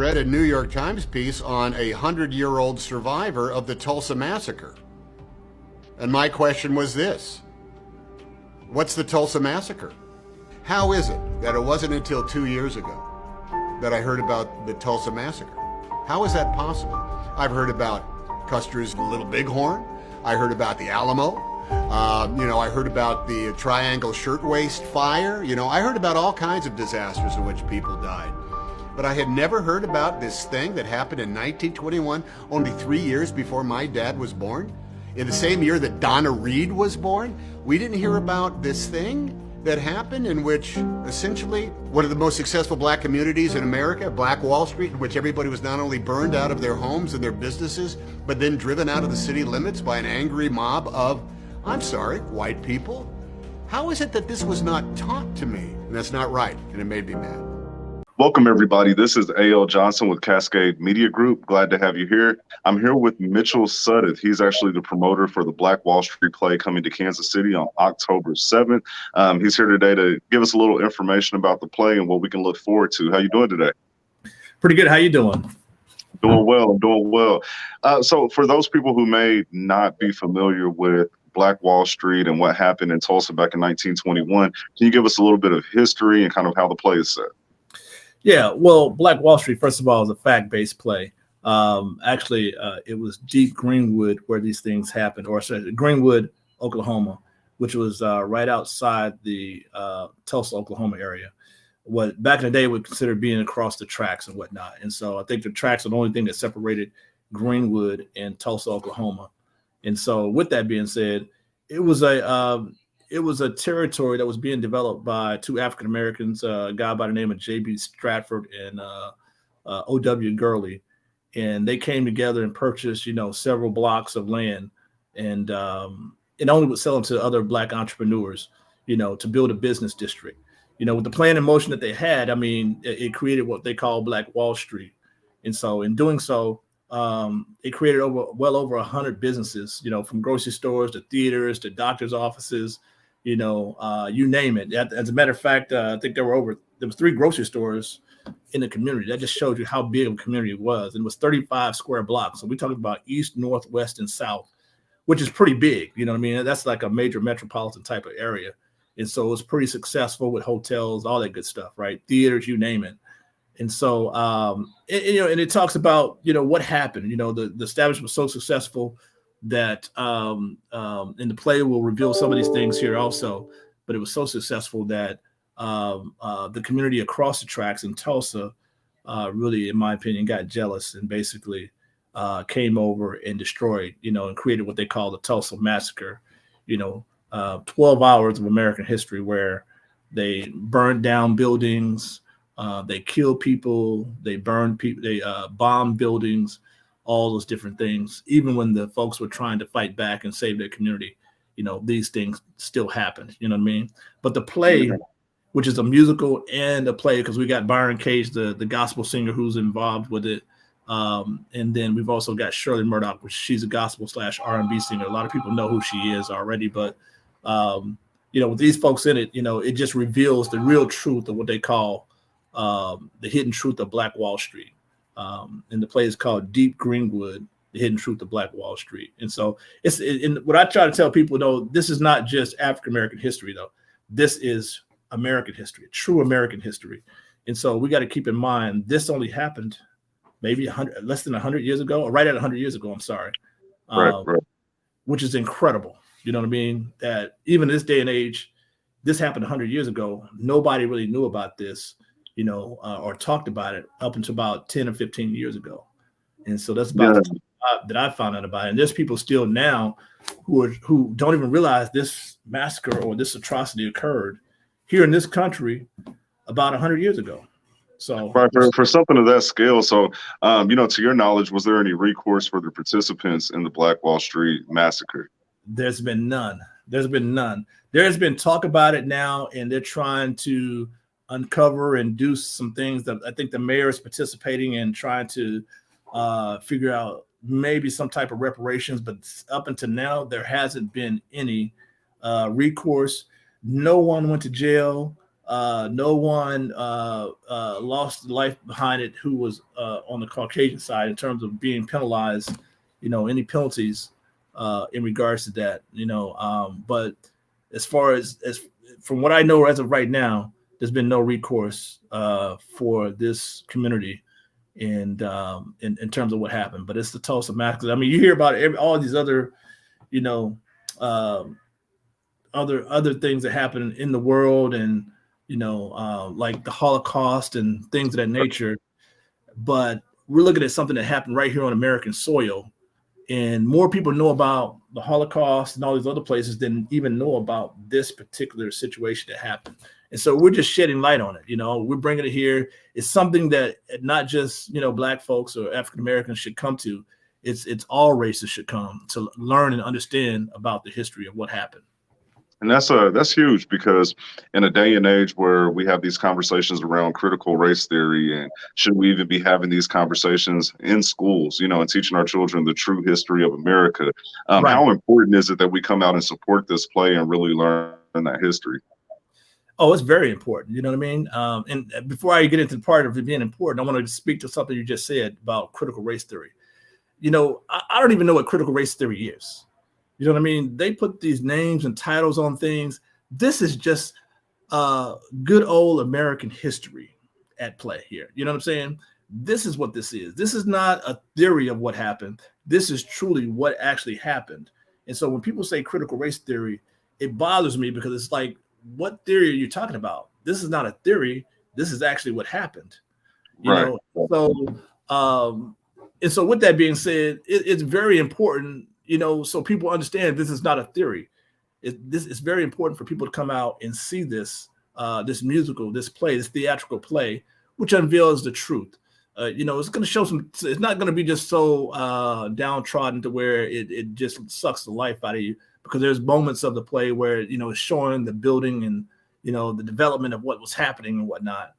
read a New York Times piece on a 100-year-old survivor of the Tulsa Massacre. And my question was this: what's the Tulsa Massacre? How is it that it wasn't until 2 years ago that I heard about the Tulsa Massacre? How is that possible? I've heard about Custer's Little Bighorn. I heard about the Alamo. I heard about the Triangle Shirtwaist Fire. I heard about all kinds of disasters in which people died. But I had never heard about this thing that happened in 1921, only 3 years before my dad was born. In the same year that Donna Reed was born, we didn't hear about this thing that happened in which essentially one of the most successful black communities in America, Black Wallstreet, in which everybody was not only burned out of their homes and their businesses, but then driven out of the city limits by an angry mob of, I'm sorry, white people. How is it that this was not taught to me? And that's not right, and it made me mad. Welcome, everybody. This is A.L. Johnson with Cascade Media Group. Glad to have you here. I'm here with Mitchell Sudduth. He's actually the promoter for the Black Wallstreet play coming to Kansas City on October 7th. He's here today to give us a little information about the play and what we can look forward to. How you doing today? Pretty good. How you doing? Doing well. I'm doing well. So for those people who may not be familiar with Black Wallstreet and what happened in Tulsa back in 1921, can you give us a little bit of history and kind of how the play is set? Yeah, well, Black Wallstreet, first of all, is a fact-based play. It was Deep Greenwood where these things happened, or sorry, Greenwood, Oklahoma, which was right outside the Tulsa, Oklahoma area. What back in the day would consider being across the tracks and whatnot. And so I think the tracks are the only thing that separated Greenwood and Tulsa, Oklahoma. And so with that being said, it was a territory that was being developed by two African Americans, a guy by the name of J.B. Stratford and O.W. Gurley, and they came together and purchased, several blocks of land, and only would sell them to other black entrepreneurs, to build a business district. With the plan in motion that they had, it created what they call Black Wallstreet, and so in doing so, it created well over 100 businesses, from grocery stores to theaters to doctors' offices. You name it. As a matter of fact, I think there was 3 grocery stores in the community. That just showed you how big of a community it was. And it was 35 square blocks. So we're talking about east, north, west, and south, which is pretty big. You know what I mean? That's like a major metropolitan type of area. And so it was pretty successful with hotels, all that good stuff, right? Theaters, you name it. And so, and it talks about, what happened. The establishment was so successful that and the play will reveal some of these things here also, but it was so successful that the community across the tracks in Tulsa really, in my opinion, got jealous and basically came over and destroyed, and created what they call the Tulsa Massacre, 12 hours of American history where they burned down buildings, they killed people, they burned people, they bombed buildings, all those different things. Even when the folks were trying to fight back and save their community, these things still happened, you know what I mean? But the play, which is a musical and a play, because we got Byron Cage, the gospel singer who's involved with it. And then we've also got Shirley Murdock, which she's a gospel / R&B singer. A lot of people know who she is already, but with these folks in it, it just reveals the real truth of what they call the hidden truth of Black Wallstreet. And the play is called Deep Greenwood, The Hidden Truth of Black Wallstreet. And so what I try to tell people, though, this is not just African-American history, though. This is American history, true American history. And so we got to keep in mind, this only happened maybe less than 100 years ago, or right at 100 years ago, I'm sorry. Right. Which is incredible. You know what I mean? That even in this day and age, this happened 100 years ago. Nobody really knew about this, or talked about it up until about 10 or 15 years ago. And so that's about the time that I found out about it. And there's people still now who don't even realize this massacre or this atrocity occurred here in this country about 100 years ago. So right, for something of that scale. So, to your knowledge, was there any recourse for the participants in the Black Wallstreet massacre? There's been none. There's been talk about it now, and they're trying to uncover and do some things that I think the mayor is participating in, trying to figure out maybe some type of reparations. But up until now, there hasn't been any recourse. No one went to jail. No one lost life behind it who was on the Caucasian side in terms of being penalized, any penalties in regards to that, but as far as from what I know as of right now, there's been no recourse for this community and in terms of what happened. But it's the Tulsa Massacre. I mean, you hear about all these other, other things that happen in the world, and like the Holocaust and things of that nature. But we're looking at something that happened right here on American soil, and more people know about the Holocaust and all these other places than even know about this particular situation that happened. And so we're just shedding light on it. We're bringing it here. It's something that not just, Black folks or African Americans should come to. It's all races should come to learn and understand about the history of what happened. And that's huge, because in a day and age where we have these conversations around critical race theory, and should we even be having these conversations in schools, and teaching our children the true history of America, Right. How important is it that we come out and support this play and really learn that history? Oh, it's very important. You know what I mean? And before I get into the part of it being important, I want to speak to something you just said about critical race theory. I don't even know what critical race theory is. You know what I mean? They put these names and titles on things. This is just good old American history at play here. You know what I'm saying? This is what this is. This is not a theory of what happened. This is truly what actually happened. And so when people say critical race theory, it bothers me, because it's like, what theory are you talking about? This is not a theory. This is actually what happened. Right. So, and so with that being said, it's very important, so people understand this is not a theory. It's very important for people to come out and see this, this musical, this play, this theatrical play, which unveils the truth. It's going to show it's not going to be just so downtrodden to where it just sucks the life out of you, because there's moments of the play where, it's showing the building and, the development of what was happening and whatnot.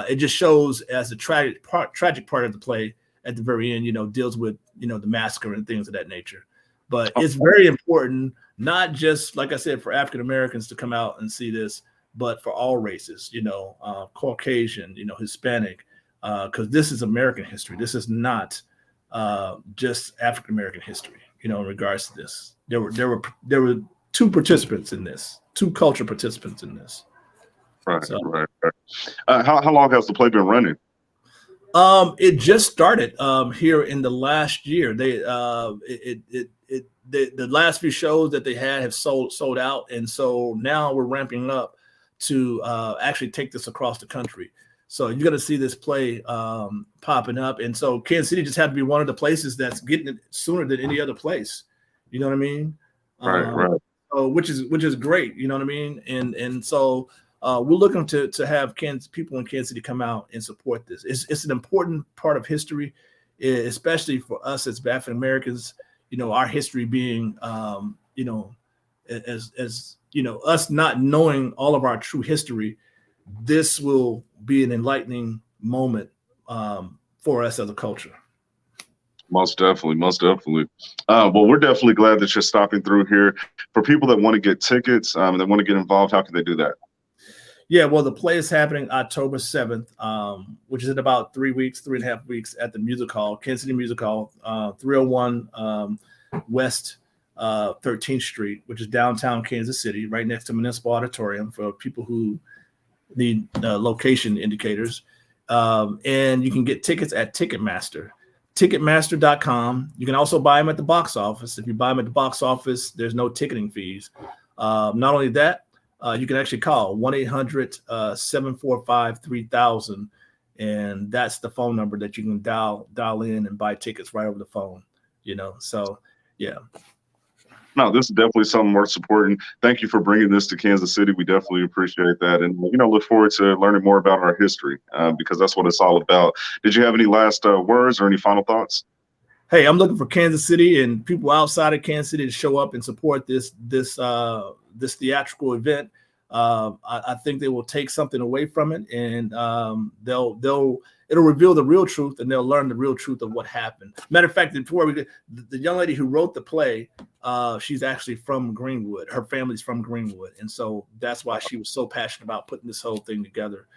It just shows as the tragic part of the play at the very end, deals with, the massacre and things of that nature. But it's very important, not just, like I said, for African Americans to come out and see this, but for all races, Caucasian, Hispanic, because this is American history. This is not just African American history, in regards to this. There were two participants in this, two culture participants in this. Right, so, right. How long has the play been running? It just started here in the last year. They the last few shows that they had have sold out, and so now we're ramping up to actually take this across the country. So you're going to see this play popping up, and so Kansas City just had to be one of the places that's getting it sooner than any other place. You know what I mean? Right. So, which is great. You know what I mean? And so. We're looking to have people in Kansas City come out and support this. It's an important part of history, especially for us as African Americans. Our history being, as us not knowing all of our true history. This will be an enlightening moment for us as a culture. Most definitely. Well, we're definitely glad that you're stopping through here. For people that want to get tickets and that want to get involved, how can they do that? Yeah, well, the play is happening October 7th, which is in about 3.5 weeks at the Music Hall, Kansas City Music Hall, 301 West 13th Street, which is downtown Kansas City, right next to Municipal Auditorium for people who need location indicators. And you can get tickets at Ticketmaster, ticketmaster.com. You can also buy them at the box office. If you buy them at the box office, there's no ticketing fees. Not only that, you can actually call 1-800-745-3000, and that's the phone number that you can dial in and buy tickets right over the phone. So yeah. No, this is definitely something worth supporting. Thank you for bringing this to Kansas City. We definitely appreciate that, and look forward to learning more about our history because that's what it's all about. Did you have any last words or any final thoughts? Hey, I'm looking for Kansas City and people outside of Kansas City to show up and support this theatrical event. I think they will take something away from it, and it'll reveal the real truth, and they'll learn the real truth of what happened. Matter of fact, before the young lady who wrote the play, she's actually from Greenwood. Her family's from Greenwood, and so that's why she was so passionate about putting this whole thing together.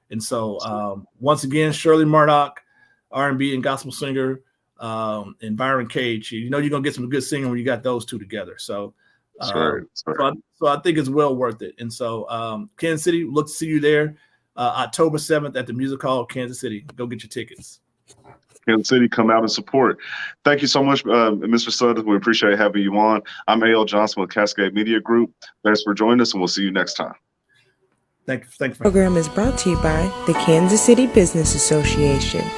And so once again, Shirley Murdock, R&B and gospel singer, and Byron Cage. You know you're gonna get some good singing when you got those two together. So. That's right. So I think it's well worth it. And so Kansas City, look to see you there October 7th at the Music Hall, Kansas City. Go get your tickets. Kansas City, come out and support. Thank you so much, Mr. Sudduth. We appreciate having you on. I'm A.L. Johnson with Cascade Media Group. Thanks for joining us, and we'll see you next time. Thank you. The program is brought to you by the Kansas City Business Association.